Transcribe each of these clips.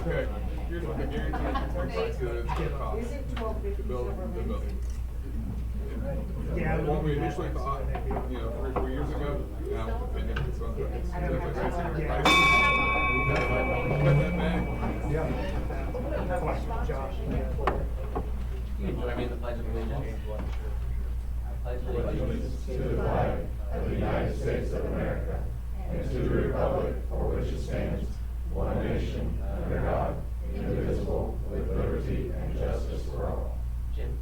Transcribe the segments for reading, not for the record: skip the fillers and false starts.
Okay, here's what the guarantee cost Is it 1250 to build silver the lanes? building. Yeah, What we initially thought, 3 or 4 years ago, now depending on some, it's definitely raising the price. Cut that back. Josh. You can join me in the Pledge of Allegiance. I pledge allegiance To the flag of the United States of America and to the republic for which it stands, one nation, under God, indivisible, with liberty and justice for all. Jim.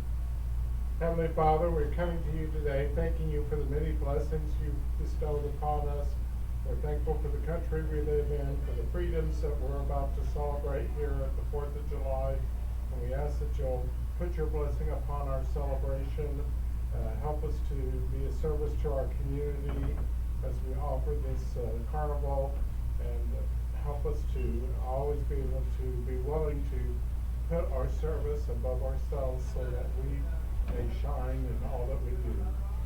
Heavenly Father, we're coming to you today, thanking you for the many blessings you've bestowed upon us. We're thankful for the country we live in, for the freedoms that we're about to celebrate here at the 4th of July. And we ask that you'll put your blessing upon our celebration. Help us to be a service to our community as we offer this carnival, and help us to always be able to be willing to put our service above ourselves so that we may shine in all that we do.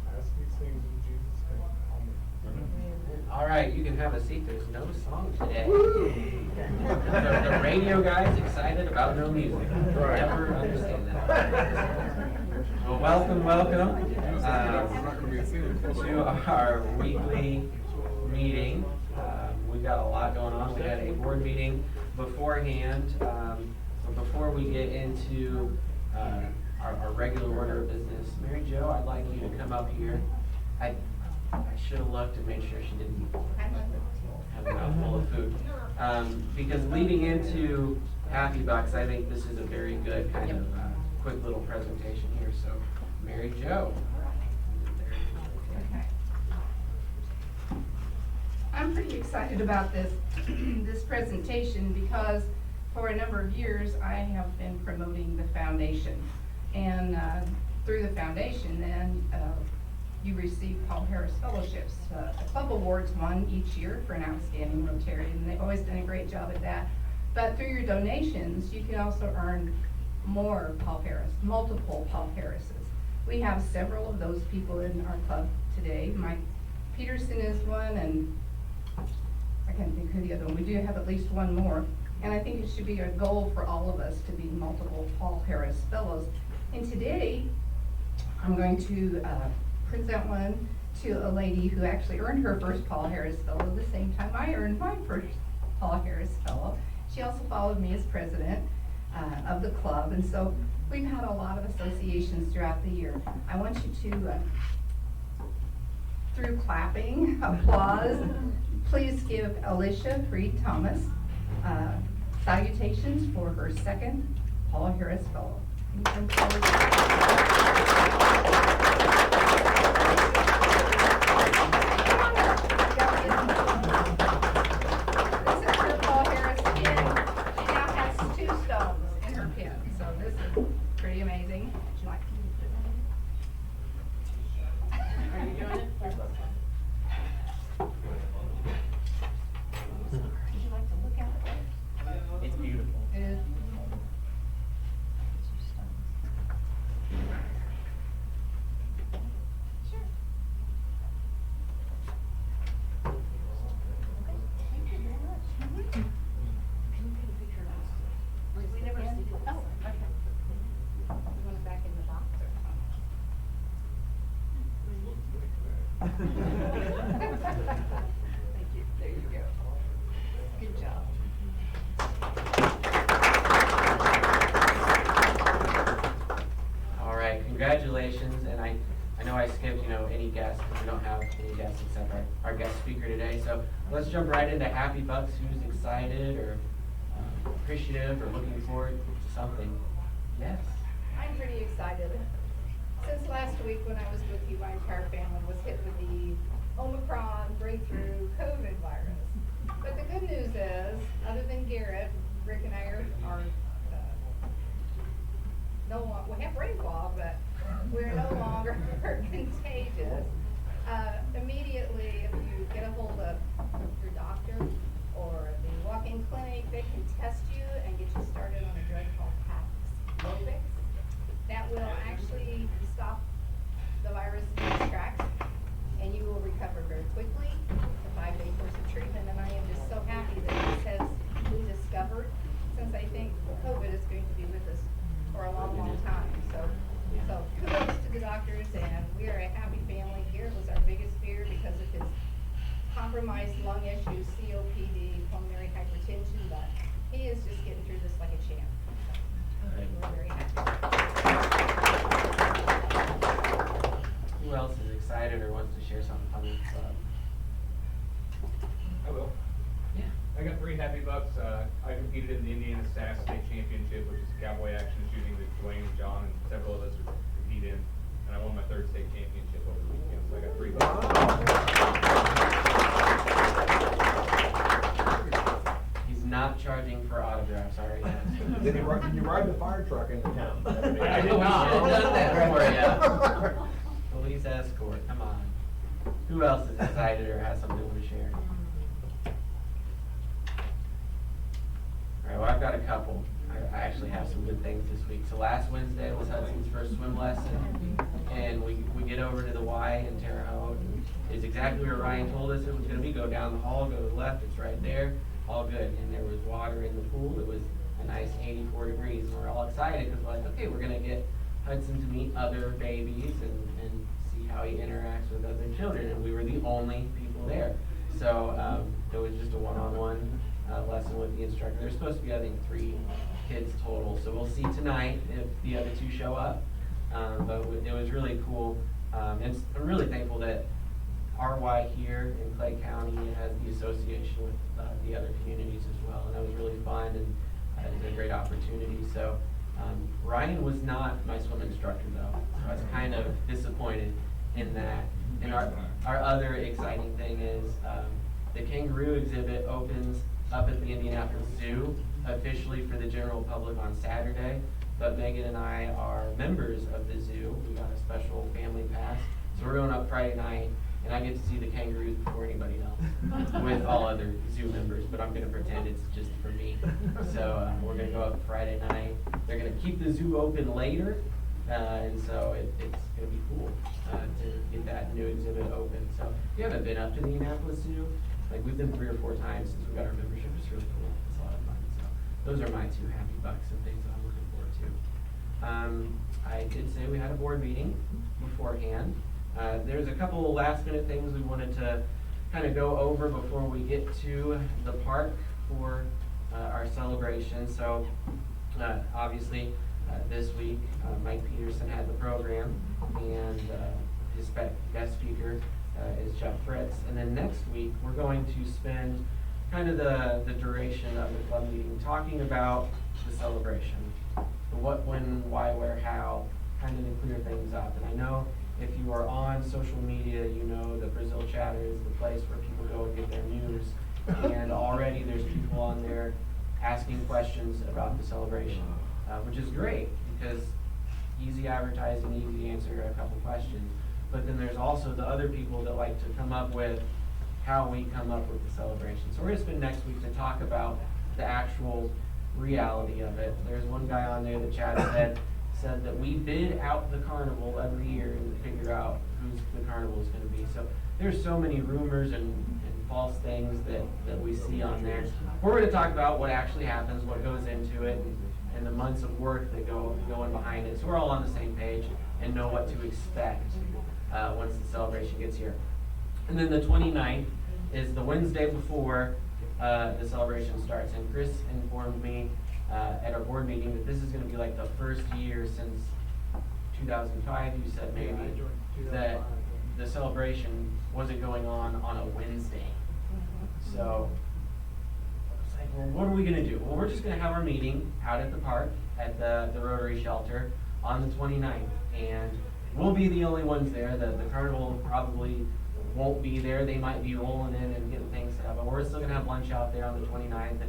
I ask these things in Jesus' name. Amen. All right, you can have a seat. There's no song today. The radio guy's excited about no music. Right. Never understand that. Well, welcome I'm not going to be a singer. to our weekly meeting. We've got a lot going on. We had a board meeting beforehand. But before we get into our regular order of business, Mary Jo, I'd like you to come up here. I should have looked and made sure she didn't have a mouthful of food. Because leading into Happy Bucks, I think this is a very good kind of quick little presentation here. So, Mary Jo. Okay. I'm pretty excited about this this presentation because for a number of years I have been promoting the foundation, and through the foundation then you receive Paul Harris Fellowships. The club awards one each year for an outstanding Rotarian, and they've always done a great job at that. But through your donations, you can also earn more Paul Harris, multiple Paul Harrises. We have several of those people in our club today. Mike Peterson is one, and I can't think who the other one. We do have at least one more. And I think it should be a goal for all of us to be multiple Paul Harris Fellows. And today, I'm going to present one to a lady who actually earned her first Paul Harris Fellow the same time I earned my first Paul Harris Fellow. She also followed me as president of the club, and so we've had a lot of associations throughout the year. I want you to, through clapping, applause, please give Alicia Freed Thomas salutations for her second Paul Harris Fellow. Can you come forward? This is her Paul Harris pin. She now has 2 stones in her pin, so this is pretty amazing. Would you like to put that in? Are you doing it? Would you like to look at it? It's beautiful. It is. Sure. Thank you very much. Can you take a picture of us? We never see it. Oh, okay. You want it back in the box or? Thank you. There you go. Good job. All right, congratulations. And I know I skipped, any guests, because we don't have any guests except our guest speaker today. So let's jump right into Happy Bucks. Who's excited or appreciative or looking forward to something? Yes. I'm pretty excited. Since last week when I was with you, my entire family was hit with the Omicron breakthrough COVID virus. But the good news is, other than Garrett, Rick and I are no longer, we have brain fog, but we're no longer contagious. Immediately, if you get a hold of your doctor or the walk-in clinic, they can test you and get you started on a drug called Paxlovid. That will actually stop the virus in its tracks, and you will recover very quickly. It's a 5-day course of treatment, and I am just so happy that this has been discovered since compromised lung issues, COPD, pulmonary hypertension, but he is just getting through this like a champ. So, we're very happy. Who else is excited or wants to share something fun with the club? I will. Yeah. I got 3 happy bucks. I competed in the Indiana SAS State Championship, which is cowboy action shooting that Dwayne and John and several of us compete in. And I won my 3rd state championship over the weekend, so I got 3 bucks. He's not charging for autographs, all right? Did you ride the fire truck into town? I did We not. should have done that for you. Police escort, come on. Who else is excited or has something to share? All right, well, I've got a couple. I actually have some good things this week. So last Wednesday was Hudson's first swim lesson, and we get over to the Y in Terre Haute. It's exactly where Ryan told us it was gonna be. Go down the hall, go to the left, it's right there, all good. And there was water in the pool. It was a nice 84 degrees, and we're all excited because we're like, okay, we're gonna get Hudson to meet other babies and see how he interacts with other children, and we were the only people there. So it was just a one-on-one lesson with the instructor. There's supposed to be, I think, 3 kids total, so we'll see tonight if the other 2 show up. But it was really cool, and I'm really thankful that RY here in Clay County has the association with the other communities as well, and that was really fun, and it was a great opportunity. So Ryan was not my swim instructor though, so I was kind of disappointed in that. And our other exciting thing is the kangaroo exhibit opens up at the Indianapolis Zoo officially for the general public on Saturday, but Megan and I are members of the zoo. We got a special family pass, so we're going up Friday night, and I get to see the kangaroos before anybody else with all other zoo members, but I'm gonna pretend it's just for me. So we're gonna go up Friday night. They're gonna keep the zoo open later, and so it's gonna be cool to get that new exhibit open. So if you haven't been up to the Indianapolis Zoo, like we've been 3 or 4 times since we got our membership. It's really cool. It's a lot of fun. So those are my 2 happy bucks and things that I'm looking forward to. I did say we had a board meeting beforehand. There's a couple of last minute things we wanted to kind of go over before we get to the park for our celebration. So obviously this week Mike Peterson had the program, and his guest speaker is Jeff Fritz. And then next week we're going to spend kind of the duration of the club meeting talking about the celebration. The what, when, why, where, how, kind of to clear things up. And I know if you are on social media, you know that Brazil Chatter is the place where people go and get their news. And already there's people on there asking questions about the celebration, which is great because easy advertising, easy answer a couple questions. But then there's also the other people that like to come up with how we come up with the celebration. So we're gonna spend next week to talk about the actual reality of it. There's one guy on there that Chad said that we bid out the carnival every year and figure out who's the carnival is gonna be. So there's so many rumors and false things that we see on there. We're gonna talk about what actually happens, what goes into it, and the months of work that go in behind it. So we're all on the same page and know what to expect once the celebration gets here. And then the 29th is the Wednesday before the celebration starts. And Chris informed me at our board meeting that this is gonna be like the first year since 2005, you said maybe, that the celebration wasn't going on a Wednesday. So it's like, well, what are we gonna do? Well, we're just gonna have our meeting out at the park at the Rotary shelter on the 29th. And we'll be the only ones there. The carnival probably won't be there. They might be rolling in and getting things set up, but we're still gonna have lunch out there on the 29th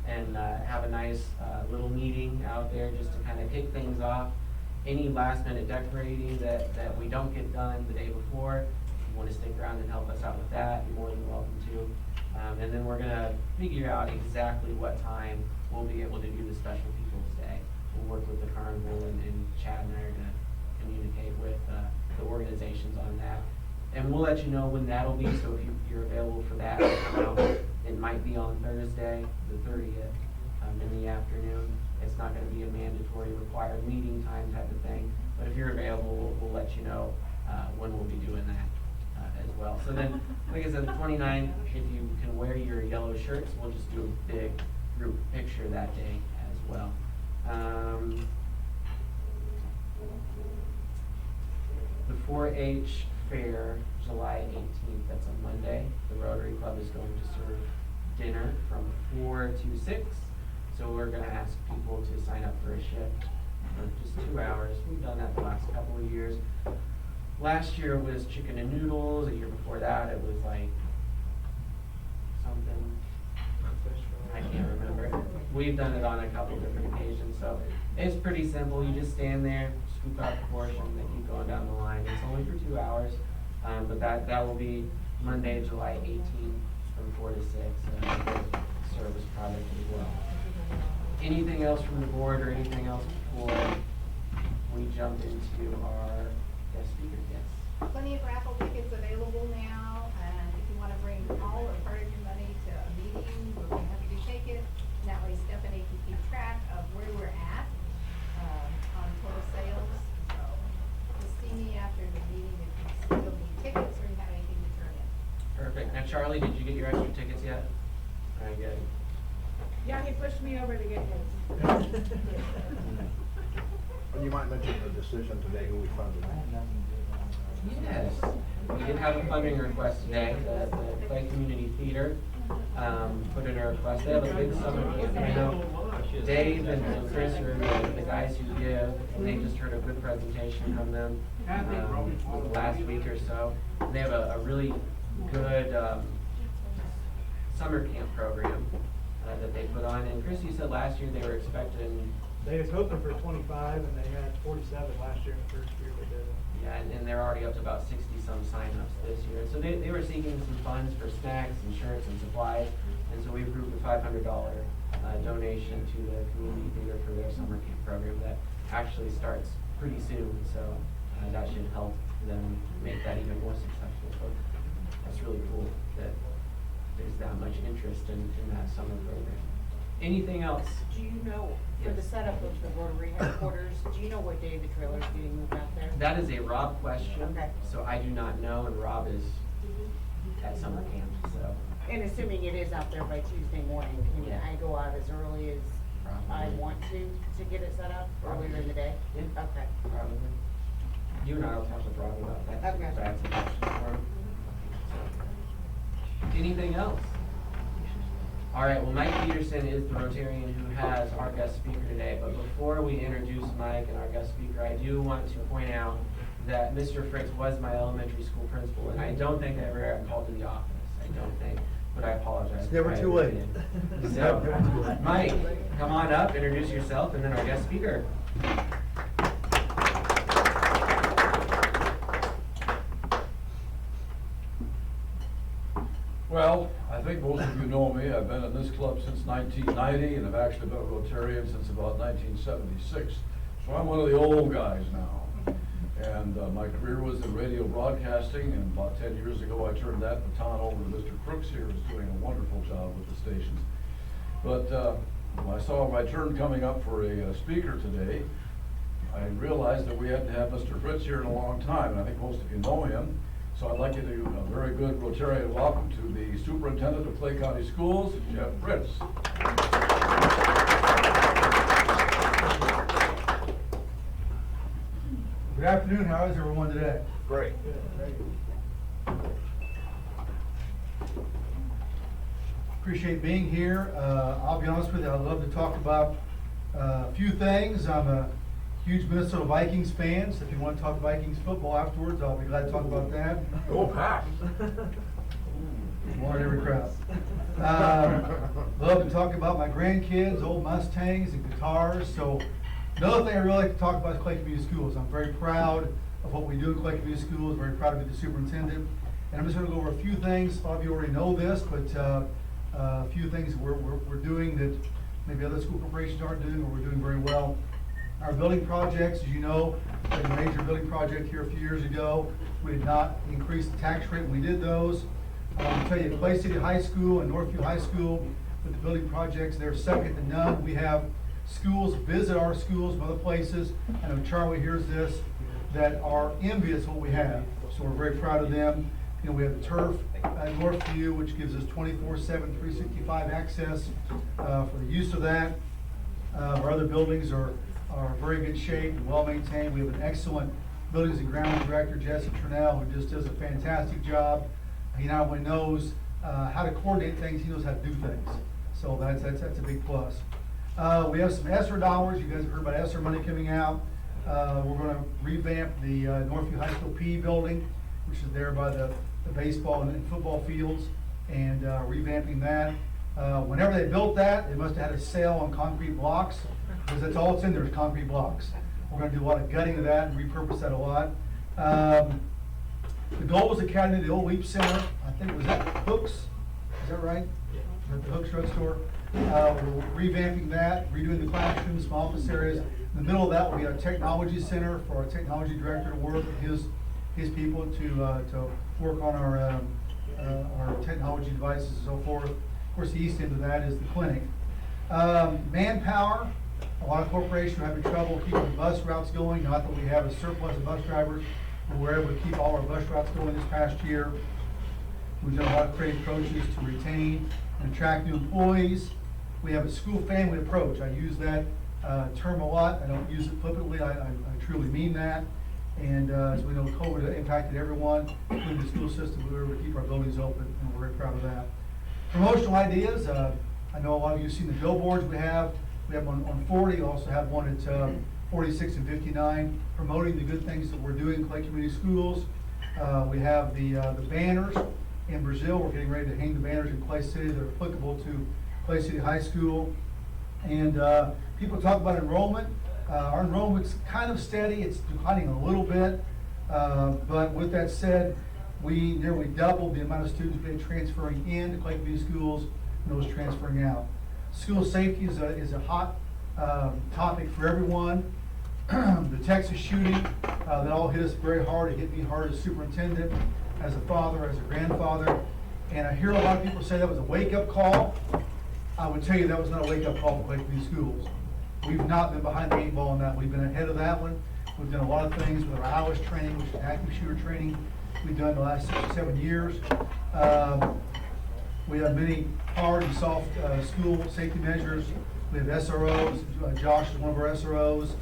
and have a nice little meeting out there just to kind of kick things off. Any last minute decorating that we don't get done the day before, if you want to stick around and help us out with that, you're more than welcome to. And then we're gonna figure out exactly what time we'll be able to do the Special People's Day. We'll work with the carnival, and Chad and I are gonna communicate with the organizations on that. And we'll let you know when that'll be, so if you're available for that, it might be on Thursday, the 30th, in the afternoon. It's not gonna be a mandatory required meeting time type of thing, but if you're available, we'll let you know when we'll be doing that. as well. So then, like I said, the 29th, if you can wear your yellow shirts, we'll just do a big group picture that day as well. The 4-H fair, July 18th, that's a Monday. The Rotary Club is going to serve dinner from 4 to 6. So we're gonna ask people to sign up for a shift for just 2 hours. We've done that the last couple of years. Last year it was chicken and noodles. The year before that it was like something, I can't remember. We've done it on a couple different occasions, so it's pretty simple. You just stand there, scoop out the portion, they keep going down the line. It's only for 2 hours, but that will be Monday, July 18th from 4 to 6, service product as well. Anything else from the board or anything else before we jump into our guest speaker? Yes. Plenty of raffle tickets available now, and if you wanna bring all or part of your money to a meeting, we'll be happy to take it. And that way Stephanie can keep track of where we're at, on total sales. So, just see me after the meeting if you still need tickets or you have anything to turn in. Perfect. Now, Charlie, did you get your extra tickets yet? All right, good. Yeah, he pushed me over to get his. And you might mention the decision today who we funded. Yes, we did have a funding request today. The Clay Community Theater put in a request. They have a big summer camp coming up. Dave and Chris are the guys who give, and they just heard a good presentation from them the last week or so. And they have a really good summer camp program that they put on. And Chris, you said last year they were expecting. They was hoping for 25, and they had 47 last year in the first year they did it. Yeah, and they're already up to about 60-some signups this year. So they were seeking some funds for snacks, insurance, and supplies. And so we approved a $500 donation to the community theater for their summer camp program that actually starts pretty soon. So that should help them make that even more successful. So that's really cool that there's that much interest in that summer program. Anything else? Do you know, for the Yes. setup of the Rotary headquarters, do you know what day the trailer's getting moved out there? That is a Rob question. Okay. So I do not know, and Rob is at summer camp, so. And assuming it is out there by Tuesday morning, can Yeah. I go out as early as I Probably. want to get it set up earlier in the day? Yeah. Okay. Probably. You and I will talk with Rob about that. Okay. That's a question for him. Anything else? All right, well, Mike Peterson is the Rotarian who has our guest speaker today, but before we introduce Mike and our guest speaker, I do want to point out that Mr. Fritz was my elementary school principal, and I don't think I ever got called to the office. I don't think, but I apologize. It's never if I too ever late. did. So, Mike, come on up, introduce yourself, and then our guest speaker. Well, I think most of you know me. I've been in this club since 1990, and I've actually been a Rotarian since about 1976. So I'm one of the old guys now. And my career was in radio broadcasting, and about 10 years ago I turned that baton over to Mr. Crooks here, who's doing a wonderful job with the stations. But when I saw my turn coming up for a speaker today, I realized that we hadn't had Mr. Fritz here in a long time, and I think most of you know him. So I'd like to do a very good Rotarian welcome to the Superintendent of Clay County Schools, Jeff Fritz. Good afternoon, how is everyone today? Great. Appreciate being here. I'll be honest with you, I'd love to talk about a few things. I'm a huge Minnesota Vikings fan, so if you want to talk Vikings football afterwards, I'll be glad to talk about that. Go Pack! More in every crowd. Love to talk about my grandkids, old Mustangs and guitars. So another thing I really like to talk about is Clay Community Schools. I'm very proud of what we do in Clay Community Schools, very proud to be the superintendent. And I'm just going to go over a few things. A lot of you already know this, but a few things we're doing that maybe other school corporations aren't doing, or we're doing very well. Our building projects, as you know, we had a major building project here a few years ago. We did not increase the tax rate when we did those. I'll tell you, Clay City High School and Northview High School, with the building projects, they're second to none. We have schools visit our schools from other places, I know Charlie hears this, that are envious of what we have. So we're very proud of them. You know, we have the turf at Northview, which gives us 24/7, 365 access for the use of that. Our other buildings are very good shape and well maintained. We have an excellent buildings and grounds director, Jesse Turnell, who just does a fantastic job. He not only knows how to coordinate things, he knows how to do things. So that's a big plus. We have some ESSER dollars. You guys have heard about ESSER money coming out. We're gonna revamp the Northview High School PE building, which is there by the baseball and football fields, and revamping that. Whenever they built that, they must have had a sale on concrete blocks, because that's all it's in there is concrete blocks. We're gonna do a lot of gutting of that and repurpose that a lot. The Goals Academy, the old Leap Center, I think, was that Hooks? Is that right? At the Hooks drugstore. We're revamping that, redoing the classrooms, some office areas. In the middle of that will be our technology center for our technology director to work with his people to work on our technology devices and so forth. Of course, the east end of that is the clinic. Manpower, a lot of corporations are having trouble keeping the bus routes going. Not that we have a surplus of bus drivers, but we're able to keep all our bus routes going this past year. We've done a lot of creative approaches to retain and attract new employees. We have a school family approach. I use that term a lot. I don't use it flippantly. I truly mean that. And as we know, COVID impacted everyone, including the school system. We were able to keep our buildings open, and we're very proud of that. Promotional ideas. I know a lot of you have seen the billboards we have. We have one on 40. We also have one at 46 and 59, promoting the good things that we're doing in Clay Community Schools. We have the banners in Brazil. We're getting ready to hang the banners in Clay City that are applicable to Clay City High School. And people talk about enrollment. Our enrollment's kind of steady. It's declining a little bit. But with that said, we nearly doubled the amount of students we had transferring in to Clay Community Schools and those transferring out. School safety is a hot topic for everyone. The Texas shooting, that all hit us very hard. It hit me hard as superintendent, as a father, as a grandfather. And I hear a lot of people say that was a wake-up call. I would tell you that was not a wake-up call for Clay Community Schools. We've not been behind the 8 ball on that. We've been ahead of that one. We've done a lot of things with our IOS training, which is active shooter training we've done the last 6 or 7 years. We have many hard and soft school safety measures. We have SROs. Josh is one of our SROs.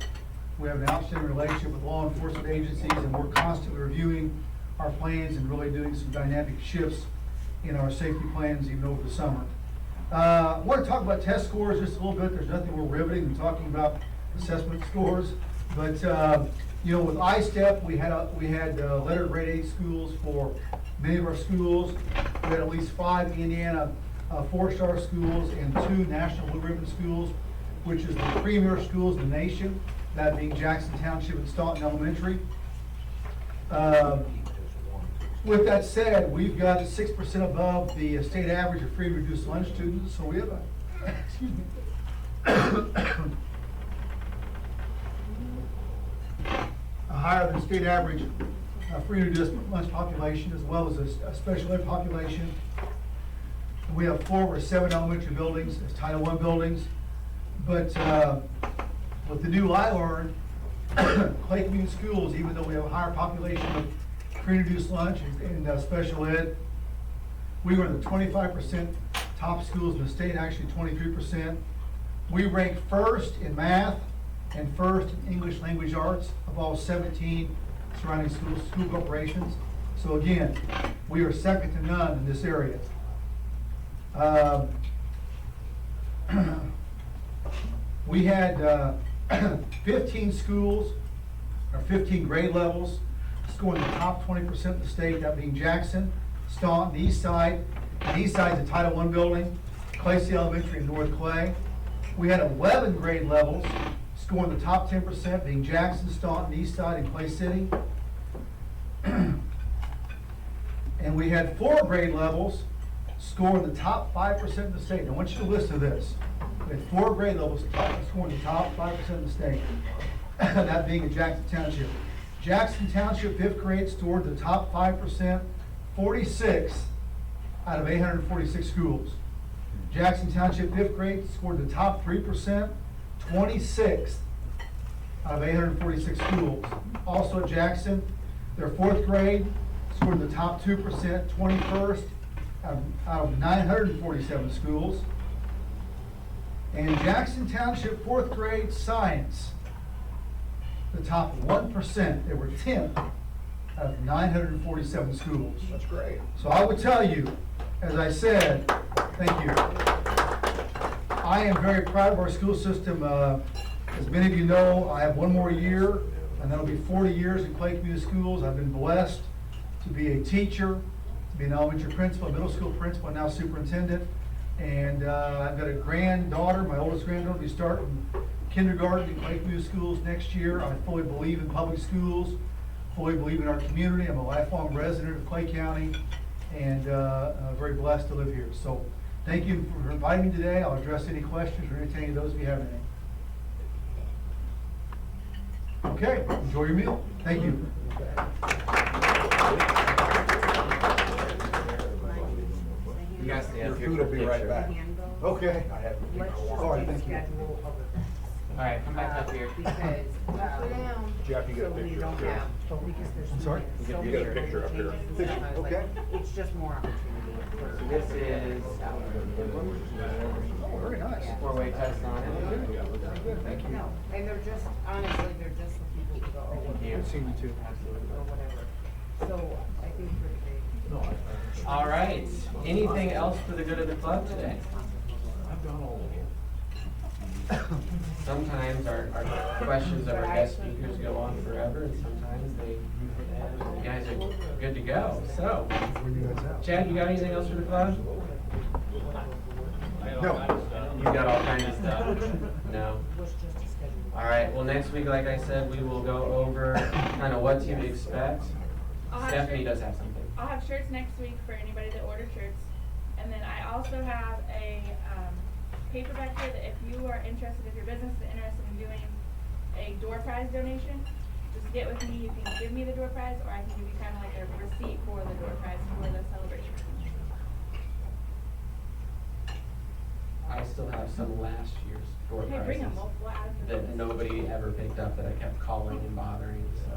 We have an outstanding relationship with law enforcement agencies, and we're constantly reviewing our plans and really doing some dynamic shifts in our safety plans even over the summer. I want to talk about test scores just a little bit. There's nothing more riveting than talking about assessment scores. But, you know, with ISTEP, we had letter grade 8 schools for many of our schools. We had at least 5 Indiana 4-star schools and 2 National Blue Ribbon schools, which is the premier schools in the nation, that being Jackson Township and Staunton Elementary. With that said, we've got 6% above the state average of free and reduced lunch students, so we have excuse me, a higher than state average free and reduced lunch population, as well as a special ed population. We have 4 or 7 elementary buildings as Title I buildings, but with the new ILEARN, Clay Community Schools, even though we have a higher population of free and reduced lunch and special ed, we were in the 25% top schools in the state, actually 23%. We rank first in math and first in English language arts of all 17 surrounding school corporations. So again, we are second to none in this area. We had 15 schools, or 15 grade levels, scoring the top 20% of the state, that being Jackson, Staunton, the east side. The east side is a Title I building, Clay City Elementary and North Clay. We had 11 grade levels, scoring the top 10%, being Jackson, Staunton, east side, and Clay City. And we had 4 grade levels, scoring the top 5% of the state. I want you to listen to this. We had 4 grade levels scoring the top 5% of the state, that being in Jackson Township. Jackson Township 5th grade scored the top 5%, 46 out of 846 schools. Jackson Township 5th grade scored the top 3%, 26 out of 846 schools. Also at Jackson, their 4th grade scored in the top 2%, 21st out of 947 schools. And Jackson Township fourth grade science, the top 1%, they were 10th out of 947 schools. That's great. So I would tell you, as I said, thank you. I am very proud of our school system. As many of you know, I have one more year, and that'll be 40 years in Clay Community Schools. I've been blessed to be a teacher, to be an elementary principal, middle school principal, and now superintendent. And I've got a granddaughter, my oldest granddaughter, will be starting kindergarten in Clay Community Schools next year. I fully believe in public schools, fully believe in our community. I'm a lifelong resident of Clay County, and very blessed to live here. So thank you for inviting me today. I'll address any questions or entertain those if you have any. Okay, enjoy your meal. Thank you. You guys stay up here. Your food will be right back. Okay. All right, thank you. All right, come back up here. Because, Jeff, you get a so we picture don't up here. have, because there's. I'm sorry? so You get a many picture up here. changes and stuff, I was like, Okay. It's just more opportunity. So this is Very nice. four-way test on it. Thank you. No, and they're just, honestly, they're just the people who go, oh, what Thank you. I've seen you too. Or whatever. So I think for the. All right, anything else for the good of the club today? I've done all of it. Sometimes our questions of our guest speakers go on forever, and sometimes you guys are good to go. So, Chad, you got anything else for the club? No. You got all kinds of stuff? No? All right, well, next week, like I said, we will go over kind of what to expect. I'll have Stephanie shirts- does have something. I'll have shirts next week for anybody that ordered shirts. And then I also have a paperback here that if you are interested, if your business is interested in doing a door prize donation, just get with me. You can give me the door prize, or I can give you kind of like a receipt for the door prize for the celebration. I still have some last year's door Okay, bring them. prizes We'll add them. that nobody ever picked up that I kept calling and bothering, so.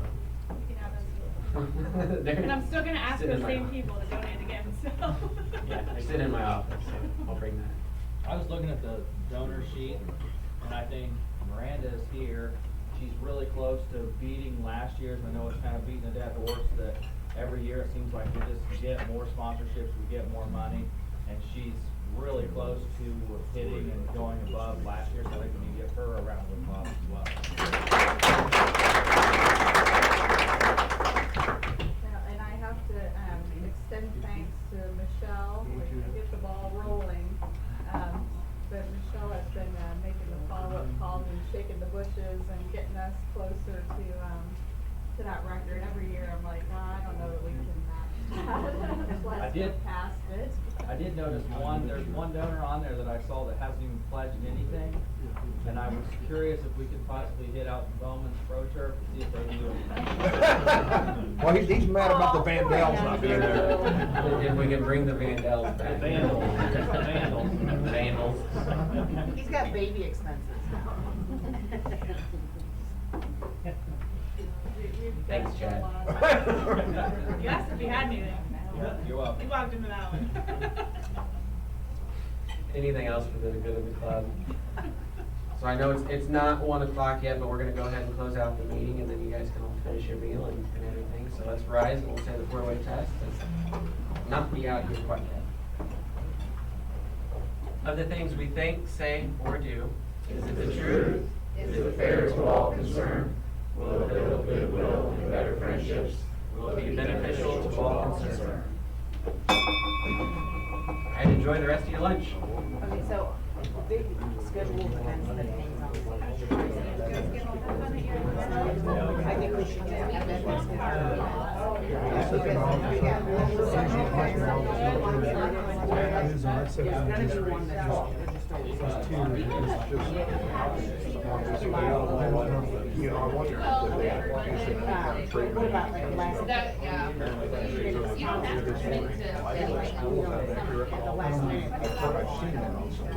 You can have those. They're And I'm still gonna ask sitting the in my same office. people to donate again, so. Yeah, they're sitting in my office, so I'll bring that. I was looking at the donor sheet, and I think Miranda is here. She's really close to beating last year's. I know it's kind of beating a dead horse that every year it seems like we just get more sponsorships, we get more money, and she's really close to hitting and going above last year, so I think we need to give her a round of applause as well. And I have to extend thanks to Michelle, to get the ball rolling. But Michelle has been making the follow-up calls and shaking the bushes and getting us closer to that record. Every year I'm like, oh, I don't know that we can match that. Let's did- get past it. I did notice there's one donor on there that I saw that hasn't even pledged anything, and I was curious if we could possibly hit out Bowman's Pro Turf to see if they can do anything. Well, he's mad about the Vandals not being there. If we can bring the Vandals The back. Vandals. Vandals. He's got baby expenses now. Thanks, Chad. You asked if you had anything. You're welcome. You walked into that one. Anything else for the good of the club? So I know it's not 1 o'clock yet, but we're gonna go ahead and close out the meeting, and then you guys can all finish your meal and everything. So let's rise, and we'll say the four-way test, and not be out here quite yet. Of the things we think, say, or do, is it the truth? Is it fair to all concerned? Will it build goodwill and better friendships? Will it be beneficial to all concerned? And enjoy the rest of your lunch. Okay, so big schedule depends on the things on. I think we should just have that next There's gonna be one that's just always. You know, I wonder if they What about like last? Anyway, at the last minute. I've seen that on some.